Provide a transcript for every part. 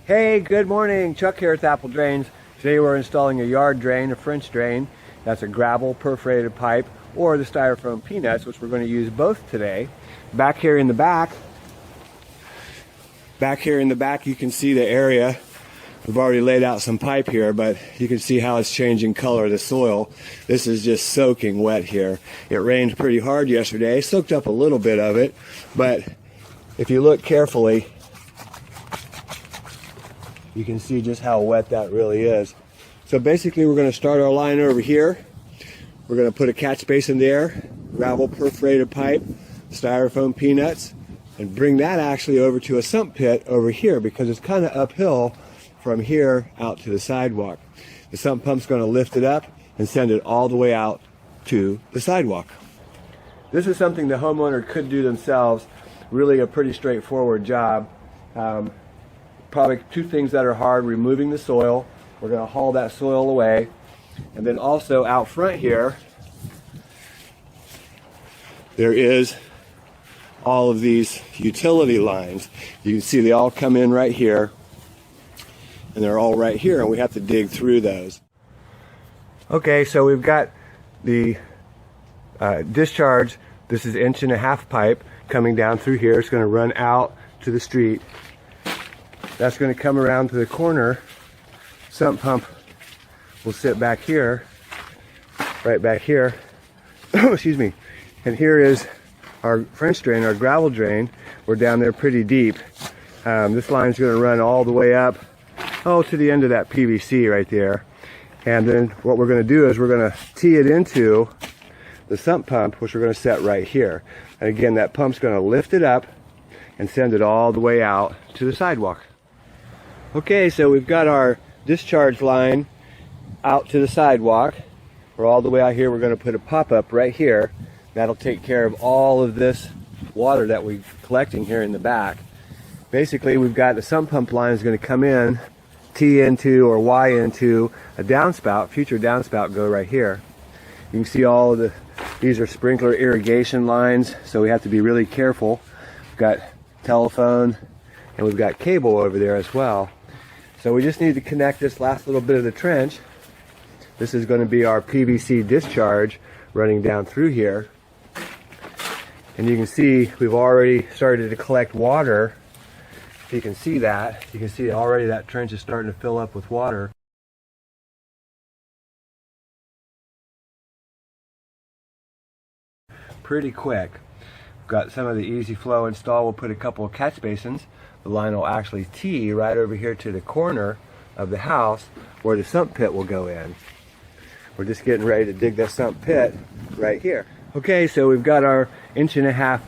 Hey, good morning. Chuck here at Apple Drains. Today we're installing a yard drain, a French drain. That's a gravel perforated pipe or the styrofoam peanuts, which we're going to use both today. Back here in the back you can see the area. We've already laid out some pipe here, but you can see how it's changing color, the soil. This is just soaking wet here. It rained pretty hard yesterday, soaked up a little bit of it, but if you look carefully, you can see just how wet that really is. So basically we're going to start our line over here. We're going to put a catch basin there, gravel perforated pipe, styrofoam peanuts, and bring that actually over to a sump pit over here because it's kind of uphill from here out to the sidewalk. The sump pump's going to lift it up and send it all the way out to the sidewalk. This is something the homeowner could do themselves. Really a pretty straightforward job. Probably two things that are hard: removing the soil. We're going to haul that soil away, and then also out front here there is all of these utility lines. You can see they all come in right here, and they're all right here, and we have to dig through those. Okay, so we've got the discharge. This is 1.5 inch pipe coming down through here. It's going to run out to the street. That's going to come around to the corner. Sump pump will sit back here, right back here. Excuse me. And here is our French drain, our gravel drain. We're down there pretty deep. This line's going to run all the way up, to the end of that PVC right there. And then what we're going to do is we're going to tee it into the sump pump, which we're going to set right here. And again, that pump's going to lift it up and send it all the way out to the sidewalk. Okay, so we've got our discharge line out to the sidewalk. We're all the way out here. We're going to put a pop-up right here. That'll take care of all of this water that we're collecting here in the back. Basically, we've got the sump pump line is going to come in, T into or Y into a downspout, future downspout go right here. You can see all of these are sprinkler irrigation lines, so we have to be really careful. We've got telephone and we've got cable over there as well. So we just need to connect this last little bit of the trench. This is going to be our PVC discharge running down through here. And you can see we've already started to collect water. If you can see that, you can see already that trench is starting to fill up with water. Pretty quick. We've got some of the easy flow installed. We'll put a couple of catch basins. The line will actually tee right over here to the corner of the house where the sump pit will go in. We're just getting ready to dig that sump pit right here. Okay, so we've got our 1.5 inch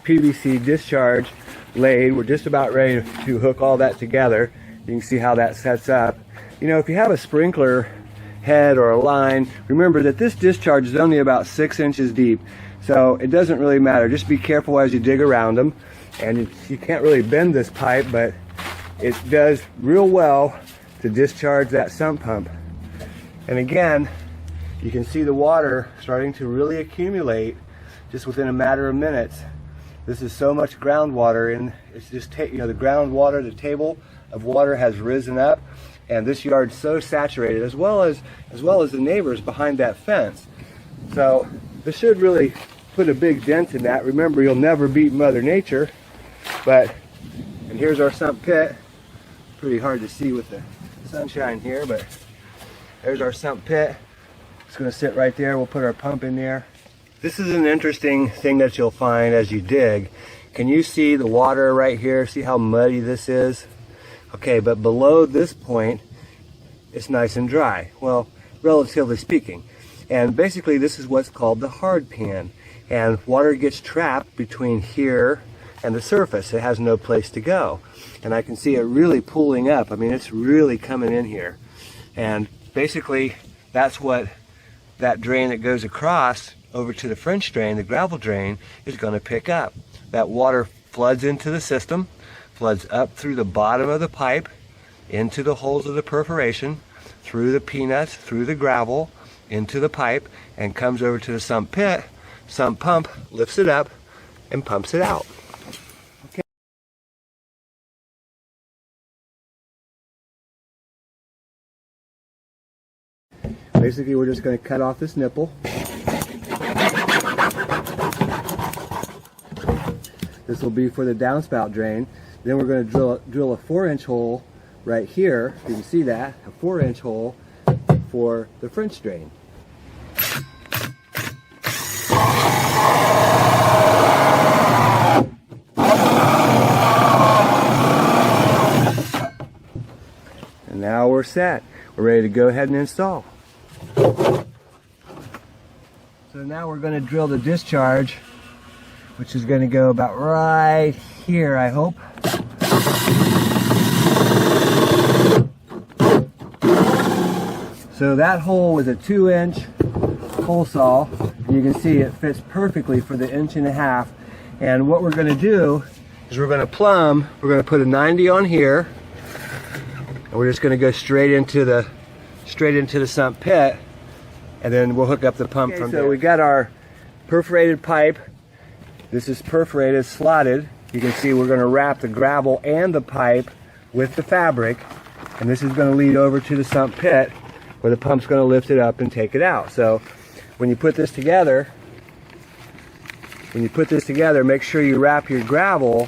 PVC discharge laid. We're just about ready to hook all that together. You can see how that sets up. You know, if you have a sprinkler head or a line, remember that this discharge is only about 6 inches deep. So it doesn't really matter. Just be careful as you dig around them. And you can't really bend this pipe, but it does real well to discharge that sump pump. And again, you can see the water starting to really accumulate just within a matter of minutes. This is so much groundwater, and it's just the groundwater, the table of water has risen up, and this yard's so saturated, as well as the neighbors behind that fence. So this should really put a big dent in that. Remember, you'll never beat Mother Nature. And here's our sump pit. Pretty hard to see with the sunshine here, but there's our sump pit. It's going to sit right there. We'll put our pump in there. This is an interesting thing that you'll find as you dig. Can you see the water right here? See how muddy this is? Okay, but below this point, it's nice and dry. Well, relatively speaking. And basically, this is what's called the hard pan. And water gets trapped between here and the surface. It has no place to go. And I can see it really pooling up. I mean, it's really coming in here. And basically, that's what that drain that goes across over to the French drain, the gravel drain, is going to pick up. That water floods into the system, floods up through the bottom of the pipe, into the holes of the perforation, through the peanuts, through the gravel, into the pipe, and comes over to the sump pit. Sump pump lifts it up and pumps it out. Basically, we're just going to cut off this nipple. This will be for the downspout drain. Then we're going to drill a 4-inch hole right here. You can see that, a 4-inch hole for the French drain. And now we're set. We're ready to go ahead and install. So now we're going to drill the discharge, which is going to go about right here, I hope. So that hole is a 2-inch hole saw. You can see it fits perfectly for the 1.5 inch. And what we're going to do is we're going to plumb. We're going to put a 90 on here, and we're just going to go straight into the sump pit, and then we'll hook up the pump from there. So we got our perforated pipe. This is perforated, slotted. You can see we're going to wrap the gravel and the pipe with the fabric, and this is going to lead over to the sump pit, where the pump's going to lift it up and take it out. So when you put this together, make sure you wrap your gravel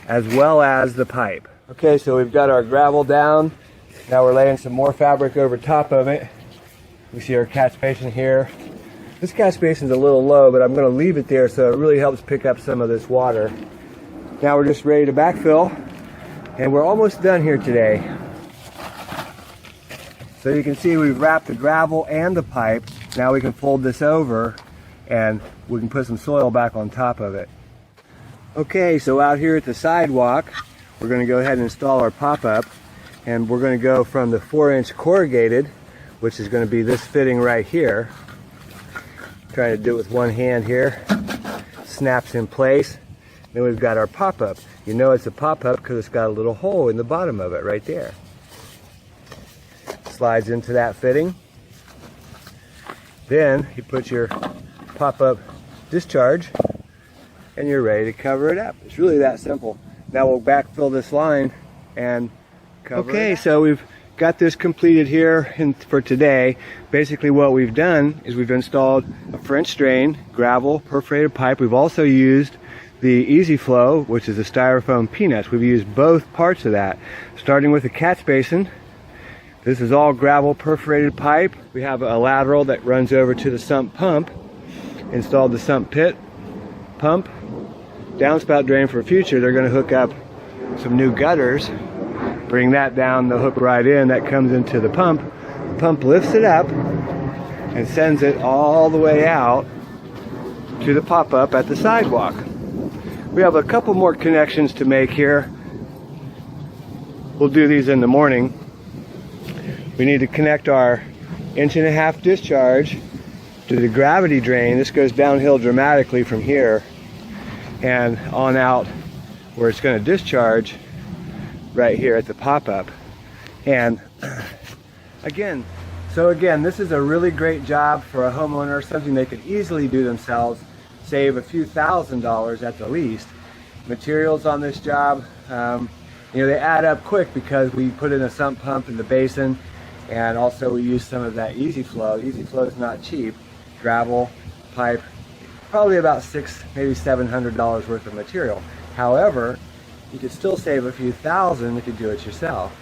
as well as the pipe. Okay, so we've got our gravel down. Now we're laying some more fabric over top of it. We see our catch basin here. This catch basin's a little low, but I'm going to leave it there so it really helps pick up some of this water. Now we're just ready to backfill, and we're almost done here today. So you can see we've wrapped the gravel and the pipe. Now we can fold this over and we can put some soil back on top of it. Okay, so out here at the sidewalk, we're going to go ahead and install our pop-up, and we're going to go from the 4-inch corrugated, which is going to be this fitting right here. Trying to do it with one hand here. Snaps in place. Then we've got our pop-up. You know it's a pop-up because it's got a little hole in the bottom of it right there. Slides into that fitting. Then you put your pop-up discharge and you're ready to cover it up. It's really that simple. Now we'll backfill this line and cover it. Okay, so we've got this completed here for today. Basically what we've done is we've installed a French drain, gravel, perforated pipe. We've also used the Easy Flow, which is a styrofoam peanuts. We've used both parts of that, starting with the catch basin. This is all gravel perforated pipe. We have a lateral that runs over to the sump pump. Installed the sump pit, pump, downspout drain for future. They're going to hook up some new gutters, bring that down, they'll hook right in, that comes into the pump. The pump lifts it up and sends it all the way out to the pop-up at the sidewalk. We have a couple more connections to make here. We'll do these in the morning. We need to connect our 1.5 inch discharge to the gravity drain. This goes downhill dramatically from here and on out where it's going to discharge right here at the pop-up. And again, this is a really great job for a homeowner, something they could easily do themselves, save a few $1,000s at the least. Materials on this job, they add up quick because we put in a sump pump in the basin, and also we use some of that Easy Flow. Easy Flow is not cheap. Gravel, pipe, probably about $600, maybe $700 worth of material. However, you could still save a few thousand if you do it yourself.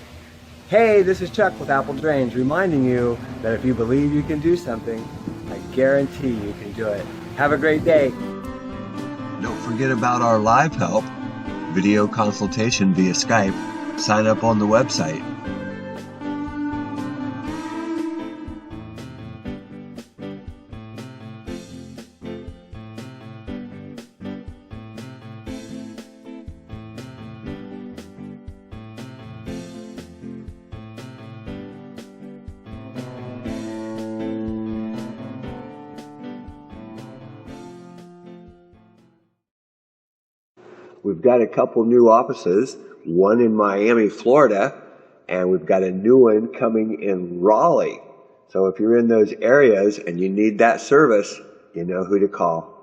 Hey, this is Chuck with Apple Drains, reminding you that if you believe you can do something, I guarantee you can do it. Have a great day. Don't forget about our live help, video consultation via Skype. Sign up on the website. We've got a couple new offices, one in Miami, Florida, and we've got a new one coming in Raleigh. So if you're in those areas and you need that service, you know who to call.